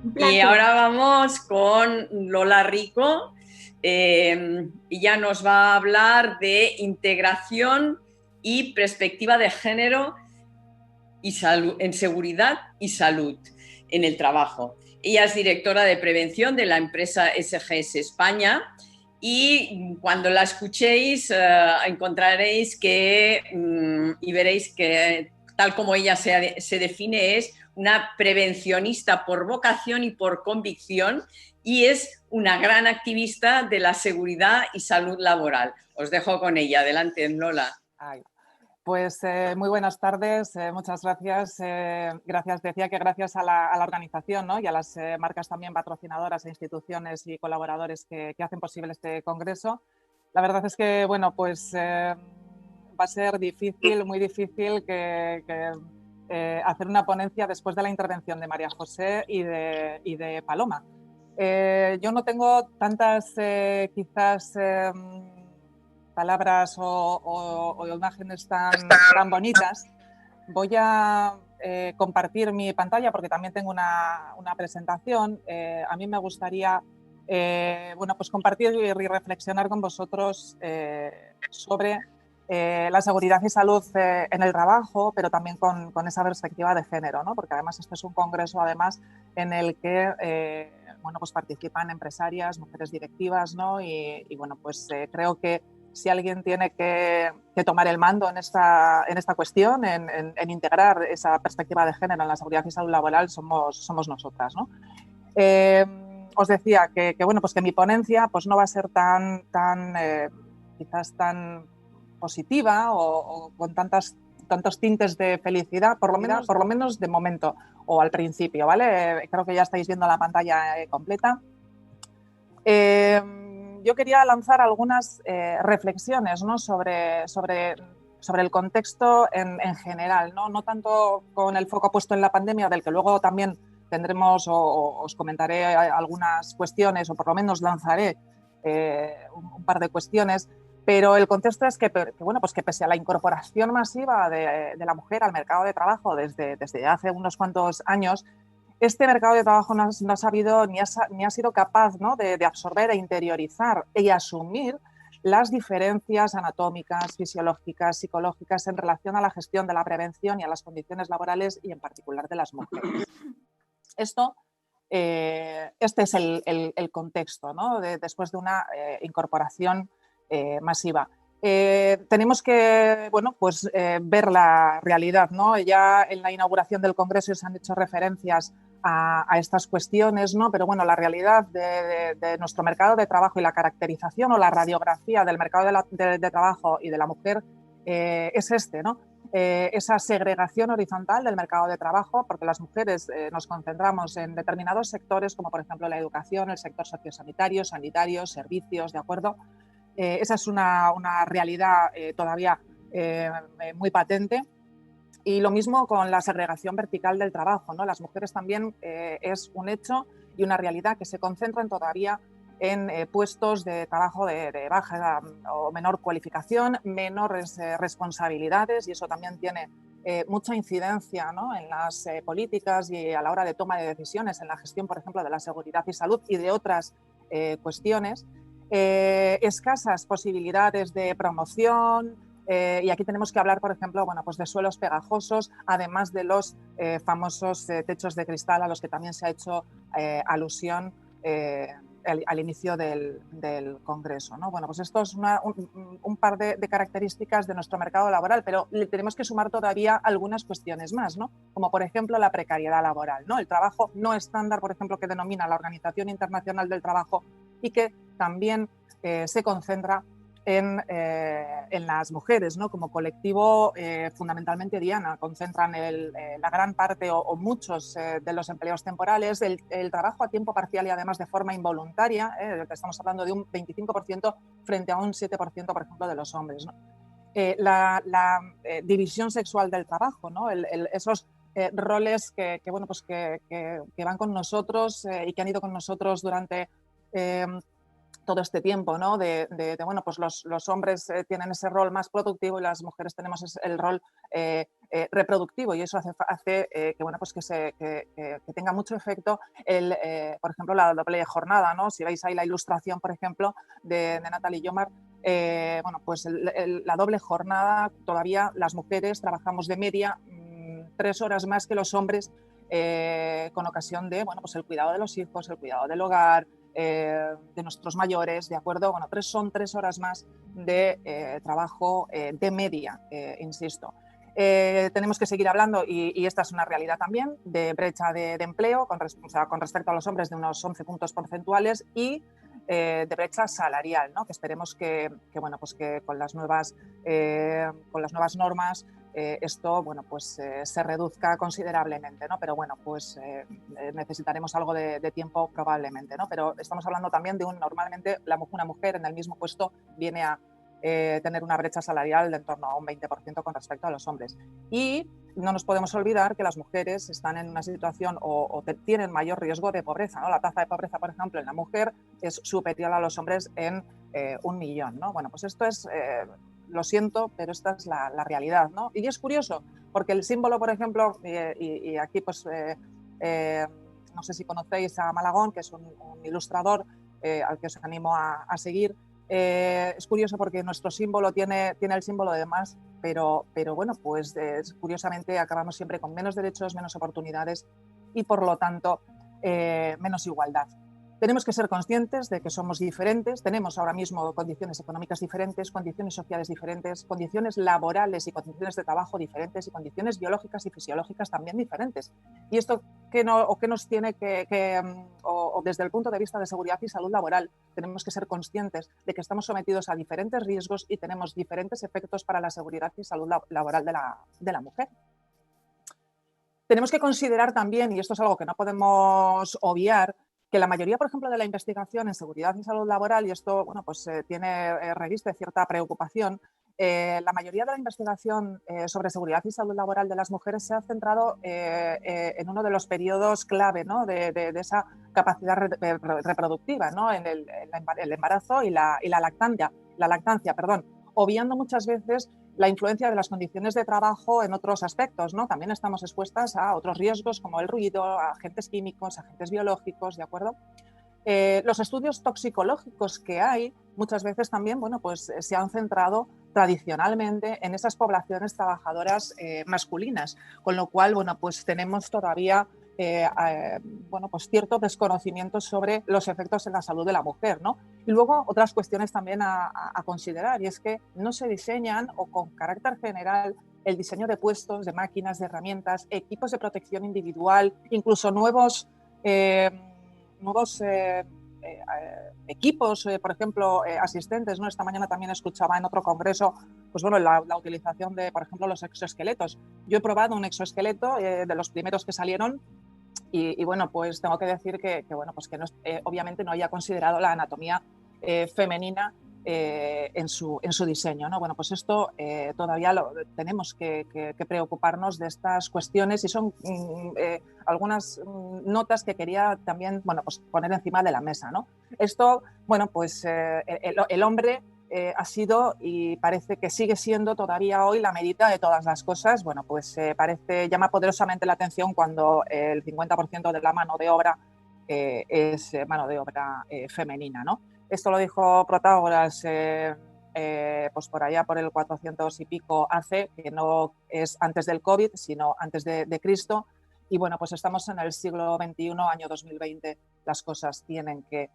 Un Y placer. ahora vamos con Lola Rico. Ella nos va a hablar de integración y perspectiva de género y salud, en seguridad y salud en el trabajo. Ella es directora de prevención de la empresa SGS España y cuando la escuchéis encontraréis que y veréis que tal como ella se define es una prevencionista por vocación y por convicción y es una gran activista de la seguridad y salud laboral. Os dejo con ella. Adelante, Lola. Ay, pues muy buenas tardes, muchas gracias. Gracias, decía que gracias a la organización, ¿no? Y a las marcas también patrocinadoras e instituciones y colaboradores que hacen posible este congreso. La verdad es que, bueno, pues va a ser difícil, muy difícil hacer una ponencia después de la intervención de María José y de Paloma. Yo no tengo tantas, quizás, palabras o imágenes tan bonitas. Voy a compartir mi pantalla porque también tengo una presentación. A mí me gustaría bueno, pues compartir y reflexionar con vosotros sobre la seguridad y salud en el trabajo, pero también con esa perspectiva de género, ¿no? Porque además este es un congreso además en el que bueno, pues participan empresarias, mujeres directivas, ¿no? Y bueno, pues creo que si alguien tiene que tomar el mando en esta cuestión, en integrar esa perspectiva de género en la seguridad y salud laboral, somos nosotras, ¿no? Os decía bueno, pues que mi ponencia pues no va a ser quizás tan positiva o con tantos tintes de felicidad, por lo menos de momento o al principio, ¿vale? Creo que ya estáis viendo la pantalla completa. Yo quería lanzar algunas reflexiones, ¿no? sobre el contexto en general, ¿no? No tanto con el foco puesto en la pandemia, del que luego también tendremos o os comentaré algunas cuestiones, o por lo menos lanzaré un par de cuestiones, pero el contexto es que bueno, pues que pese a la incorporación masiva de la mujer al mercado de trabajo desde hace unos cuantos años, este mercado de trabajo no ha sabido ni ha sido capaz, ¿no? de absorber e interiorizar y asumir las diferencias anatómicas, fisiológicas, psicológicas en relación a la gestión de la prevención y a las condiciones laborales y en particular de las mujeres. Este es el contexto, ¿no? Después de una incorporación masiva. Tenemos que bueno, pues, ver la realidad, ¿no? Ya en la inauguración del Congreso se han hecho referencias a estas cuestiones, ¿no? Pero bueno, la realidad de nuestro mercado de trabajo y la caracterización o la radiografía del mercado de trabajo y de la mujer es ¿no? Esa segregación horizontal del mercado de trabajo, porque las mujeres nos concentramos en determinados sectores, como por ejemplo la educación, el sector sociosanitario, sanitario, servicios, ¿de acuerdo? Esa es una realidad todavía muy patente. Y lo mismo con la segregación vertical del trabajo, ¿no? Las mujeres también es un hecho y una realidad que se concentran todavía en puestos de trabajo de baja o menor cualificación, menores responsabilidades, y eso también tiene mucha incidencia, ¿no? En las políticas y a la hora de toma de decisiones, en la gestión, por ejemplo, de la seguridad y salud y de otras cuestiones. Escasas posibilidades de promoción, y aquí tenemos que hablar, por ejemplo, bueno, pues de suelos pegajosos, además de los famosos techos de cristal a los que también se ha hecho alusión al inicio del Congreso, ¿no? Bueno, pues esto es un par de características de nuestro mercado laboral, pero le tenemos que sumar todavía algunas cuestiones más, ¿no? Como por ejemplo la precariedad laboral, ¿no? El trabajo no estándar, por ejemplo, que denomina la Organización Internacional del Trabajo y que también se concentra en las mujeres, ¿no? Como colectivo fundamentalmente diana, concentran la gran parte o muchos de los empleos temporales, el trabajo a tiempo parcial y además de forma involuntaria, estamos hablando de un 25% frente a un 7%, por ejemplo, de los hombres, ¿no? La división sexual del trabajo, ¿no? Esos roles bueno, pues que van con nosotros y que han ido con nosotros durante todo este tiempo, ¿no? Bueno, pues los hombres tienen ese rol más productivo y las mujeres tenemos el rol reproductivo, y eso hace que, bueno, pues que tenga mucho efecto por ejemplo, la doble jornada, ¿no? Si veis ahí la ilustración, por ejemplo, de Natalie Yomar, bueno, pues la doble jornada, todavía las mujeres trabajamos de media 3 horas más que los hombres, con ocasión de, bueno, pues el cuidado de los hijos, el cuidado del hogar, de nuestros mayores, ¿de acuerdo? Bueno, son 3 horas más de trabajo de media, insisto. Tenemos que seguir hablando, y esta es una realidad también, de brecha de empleo con respecto a los hombres, de unos 11 puntos porcentuales, y de brecha salarial, ¿no? Que esperemos bueno, pues que con las nuevas normas esto, bueno, pues se reduzca considerablemente, ¿no? Pero bueno, pues necesitaremos algo de tiempo probablemente, ¿no? Pero estamos hablando también de normalmente una mujer en el mismo puesto viene a tener una brecha salarial de en torno a un 20% con respecto a los hombres. Y no nos podemos olvidar que las mujeres están en una situación o tienen mayor riesgo de pobreza, ¿no? La tasa de pobreza, por ejemplo, en la mujer es superior a los hombres en 1 millón, ¿no? Bueno, pues esto es, lo siento, pero esta es la realidad, ¿no? Y es curioso, porque el símbolo, por ejemplo, y aquí pues no sé si conocéis a Malagón, que es un ilustrador al que os animo a seguir. Es curioso porque nuestro símbolo tiene el símbolo de más, pero bueno, pues curiosamente acabamos siempre con menos derechos, menos oportunidades y, por lo tanto, menos igualdad. Tenemos que ser conscientes de que somos diferentes, tenemos ahora mismo condiciones económicas diferentes, condiciones sociales diferentes, condiciones laborales y condiciones de trabajo diferentes, y condiciones biológicas y fisiológicas también diferentes. Y esto que nos tiene o desde el punto de vista de seguridad y salud laboral, tenemos que ser conscientes de que estamos sometidos a diferentes riesgos y tenemos diferentes efectos para la seguridad y salud laboral de la mujer. Tenemos que considerar también, y esto es algo que no podemos obviar, que la mayoría, por ejemplo, de la investigación en seguridad y salud laboral, y esto, bueno, pues tiene reviste cierta preocupación, la mayoría de la investigación sobre seguridad y salud laboral de las mujeres se ha centrado en uno de los periodos clave, ¿no? de esa capacidad reproductiva, ¿no? En el embarazo y la lactancia, perdón, obviando muchas veces la influencia de las condiciones de trabajo en otros aspectos, ¿no? También estamos expuestas a otros riesgos como el ruido, a agentes químicos, agentes biológicos, ¿de acuerdo? Los estudios toxicológicos que hay muchas veces también, bueno, pues se han centrado tradicionalmente en esas poblaciones trabajadoras masculinas, con lo cual, bueno, pues tenemos todavía bueno, pues cierto desconocimiento sobre los efectos en la salud de la mujer, ¿no? Y luego otras cuestiones también a considerar, y es que no se diseñan, o con carácter general, el diseño de puestos, de máquinas, de herramientas, equipos de protección individual, incluso nuevos equipos, por ejemplo, asistentes, ¿no? Esta mañana también escuchaba en otro congreso, pues bueno, la utilización de, por ejemplo, los exoesqueletos. Yo he probado un exoesqueleto de los primeros que salieron, y bueno, pues tengo que decir que bueno, pues que no, obviamente no haya considerado la anatomía femenina en su diseño, ¿no? Bueno, pues esto todavía tenemos que preocuparnos de estas cuestiones, y son algunas notas que quería también, bueno, pues poner encima de la mesa, ¿no? Esto, bueno, pues el hombre ha sido, y parece que sigue siendo todavía hoy, la medida de todas las cosas. Bueno, pues llama poderosamente la atención cuando el 50% de la mano de obra es mano de obra femenina, ¿no? Esto lo dijo Protágoras pues por allá por el 400 y pico AC, que no es antes del COVID, sino antes de Cristo. Y bueno, pues estamos en el siglo XXI, año 2020, las cosas tienen que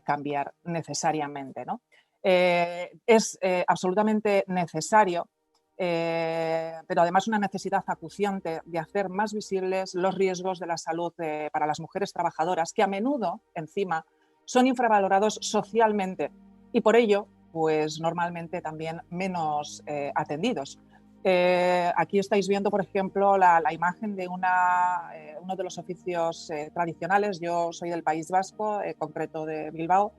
cambiar necesariamente, ¿no? Es absolutamente necesario, pero además una necesidad acuciante, de hacer más visibles los riesgos de la salud para las mujeres trabajadoras, que a menudo, encima, son infravalorados socialmente y por ello, pues normalmente también menos atendidos. Aquí estáis viendo, por ejemplo, la imagen de uno de los oficios tradicionales. Yo soy del País Vasco, concreto de Bilbao,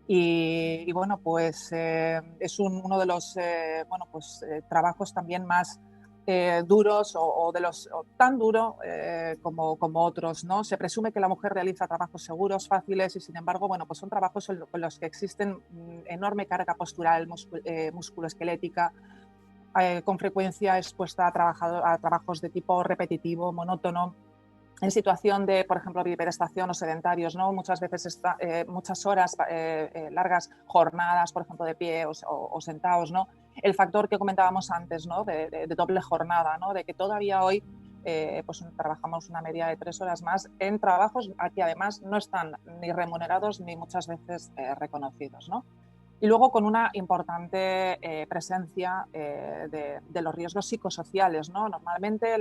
y bueno, pues es uno de los bueno, pues, trabajos también más duros, o tan duro como otros, ¿no? Se presume que la mujer realiza trabajos seguros, fáciles, y sin embargo, bueno, pues son trabajos en los que existen enorme carga postural, musculoesquelética, con frecuencia expuesta a trabajos de tipo repetitivo, monótono, en situación de, por ejemplo, bipedestación o sedentarios, ¿no? Muchas veces muchas horas, largas jornadas, por ejemplo, de pie o sentados, ¿no? El factor que comentábamos antes, ¿no? de doble jornada, ¿no? De que todavía hoy pues trabajamos una media de 3 horas más en trabajos que además no están ni remunerados ni muchas veces reconocidos, ¿no? Y luego con una importante presencia de los riesgos psicosociales, ¿no? Normalmente,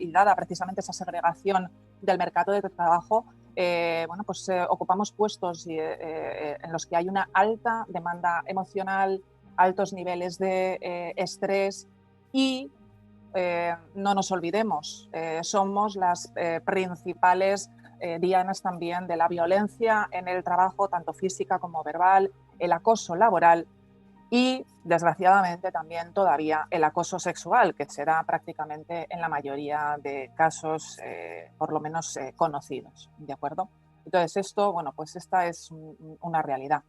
y dada precisamente esa segregación del mercado de trabajo, bueno, pues ocupamos puestos en los que hay una alta demanda emocional, altos niveles de estrés y no nos olvidemos, somos las principales dianas también de la violencia en el trabajo, tanto física como verbal, el acoso laboral y, desgraciadamente, también todavía el acoso sexual, que se da prácticamente en la mayoría de casos, por lo menos conocidos, ¿de acuerdo? Entonces, esto, bueno, pues esta es una realidad.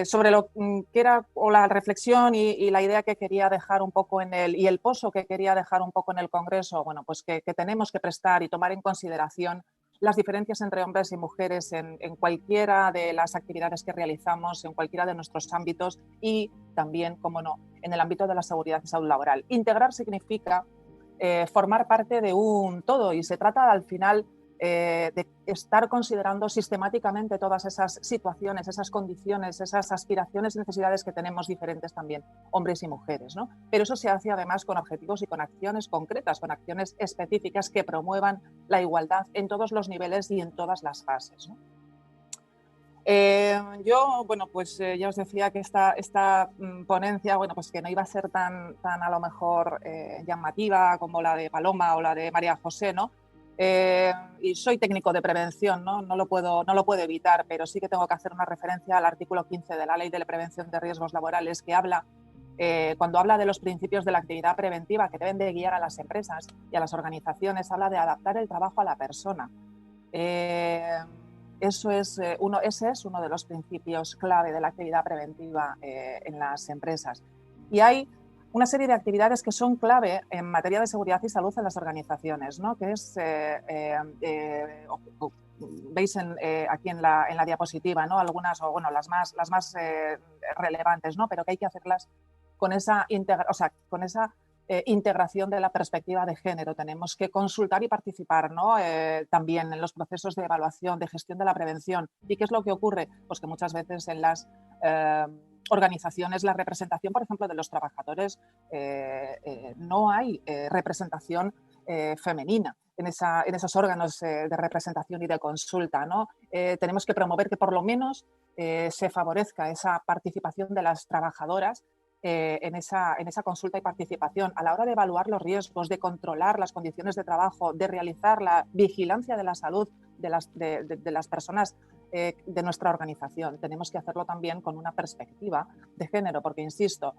Sobre lo que era o la reflexión y la idea que quería dejar un poco y el pozo que quería dejar un poco en el Congreso, bueno, pues que tenemos que prestar y tomar en consideración las diferencias entre hombres y mujeres en cualquiera de las actividades que realizamos, en cualquiera de nuestros ámbitos y también, como no, en el ámbito de la seguridad y salud laboral. Integrar significa formar parte de un todo y se trata al final de estar considerando sistemáticamente todas esas situaciones, esas condiciones, esas aspiraciones y necesidades que tenemos diferentes también, hombres y mujeres, ¿no? Pero eso se hace además con objetivos y con acciones concretas, con acciones específicas que promuevan la igualdad en todos los niveles y en todas las fases, ¿no? Yo, bueno, pues ya os decía que esta ponencia, bueno, pues que no iba a ser tan a lo mejor llamativa como la de Paloma o la de María José, ¿no? Y soy técnico de prevención, ¿no? No lo puedo evitar, pero sí que tengo que hacer una referencia al artículo 15 de la Ley de Prevención de Riesgos Laborales, que habla, cuando habla de los principios de la actividad preventiva que deben de guiar a las empresas y a las organizaciones, habla de adaptar el trabajo a la persona. Ese es uno de los principios clave de la actividad preventiva en las empresas. Y hay una serie de actividades que son clave en materia de seguridad y salud en las organizaciones, ¿no? Que es, veis aquí en la diapositiva, ¿no? Algunas, o bueno, las más relevantes, ¿no? Pero que hay que hacerlas con esa integración de la perspectiva de género. Tenemos que consultar y participar, ¿no? También en los procesos de evaluación, de gestión de la prevención. ¿Y qué es lo que ocurre? Pues que muchas veces en las organizaciones la representación, por ejemplo, de los trabajadores, no hay representación femenina en esos órganos de representación y de consulta, ¿no? Tenemos que promover que por lo menos se favorezca esa participación de las trabajadoras en esa consulta y participación a la hora de evaluar los riesgos, de controlar las condiciones de trabajo, de realizar la vigilancia de la salud de las personas de nuestra organización. Tenemos que hacerlo también con una perspectiva de género, porque, insisto,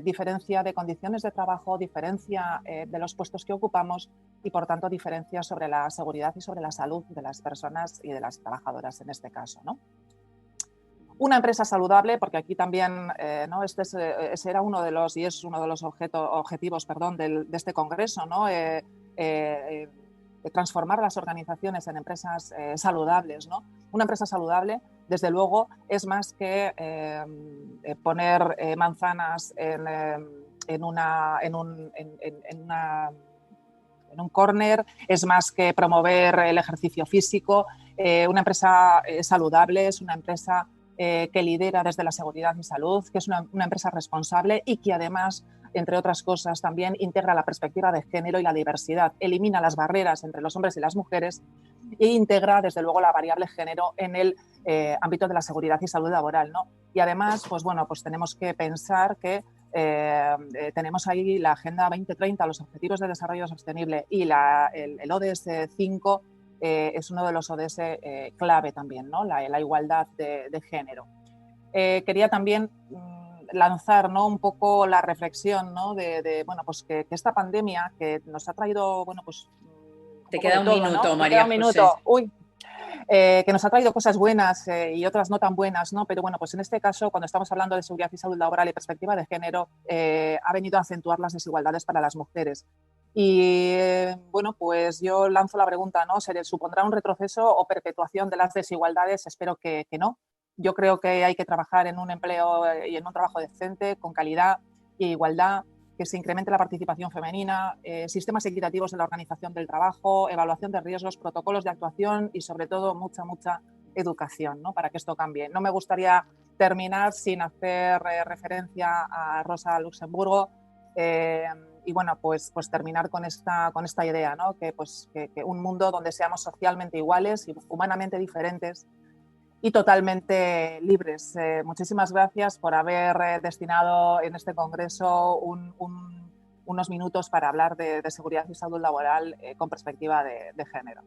diferencia de condiciones de trabajo, diferencia de los puestos que ocupamos y, por tanto, diferencia sobre la seguridad y sobre la salud de las personas y de las trabajadoras en este caso, ¿no? Una empresa saludable, porque aquí también ¿no? Ese era uno de los, y es uno de los objetivos de este congreso, ¿no? Transformar las organizaciones en empresas saludables, ¿no? Una empresa saludable, desde luego, es más que poner manzanas en un córner, es más que promover el ejercicio físico. Una empresa saludable es una empresa que lidera desde la seguridad y salud, que es una empresa responsable y que además, entre otras cosas, también integra la perspectiva de género y la diversidad, elimina las barreras entre los hombres y las mujeres e integra, desde luego, la variable género en el ámbito de la seguridad y salud laboral, ¿no? Y además, pues bueno, pues tenemos que pensar que tenemos ahí la Agenda 2030, los Objetivos de Desarrollo Sostenible y el ODS 5, es uno de los ODS clave también, ¿no? La igualdad de género. Quería también lanzar, ¿no? Un poco la reflexión, ¿no? Bueno, pues que esta pandemia que nos ha traído, bueno, pues... Te queda un minuto, ¿no? María José. José. Uy. que nos ha traído cosas buenas y otras no tan buenas, ¿no? Pero bueno, pues en este caso, cuando estamos hablando de seguridad y salud laboral y perspectiva de género, ha venido a acentuar las desigualdades para las mujeres. Y bueno, pues yo lanzo la pregunta, ¿no? ¿Se supondrá un retroceso o perpetuación de las desigualdades? Espero que no. Yo creo que hay que trabajar en un empleo y en un trabajo decente, con calidad e igualdad, que se incremente la participación femenina, sistemas equitativos en la organización del trabajo, evaluación de riesgos, protocolos de actuación y sobre todo mucha educación, ¿no? Para que esto cambie. No me gustaría terminar sin hacer referencia a Rosa Luxemburgo y bueno, pues terminar con esta idea, ¿no? Que un mundo donde seamos socialmente iguales y humanamente diferentes y totalmente libres. Muchísimas gracias por haber destinado en este congreso unos minutos para hablar de seguridad y salud laboral con perspectiva de género.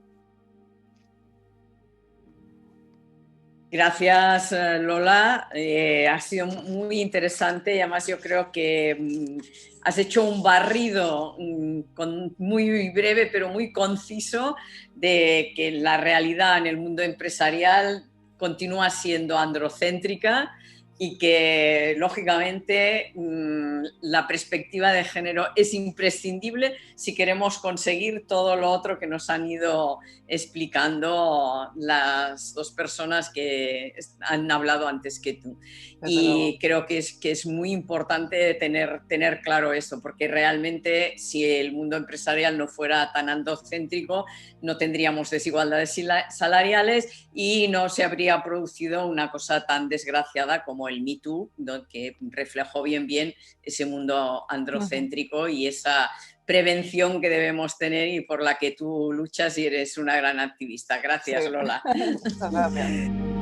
Gracias, Lola. Ha sido muy interesante y además yo creo que has hecho un barrido muy breve pero muy conciso de que la realidad en el mundo empresarial continúa siendo androcéntrica y que, lógicamente, la perspectiva de género es imprescindible si queremos conseguir todo lo otro que nos han ido explicando las dos personas que han hablado antes que tú. Y creo que es muy importante tener claro eso, porque realmente si el mundo empresarial no fuera tan androcéntrico, no tendríamos desigualdades salariales y no se habría producido una cosa tan desgraciada como el Me Too, ¿no? Que reflejó bien ese mundo androcéntrico y esa prevención que debemos tener y por la que tú luchas y eres una gran activista. Gracias, sí. Lola. Muchas gracias.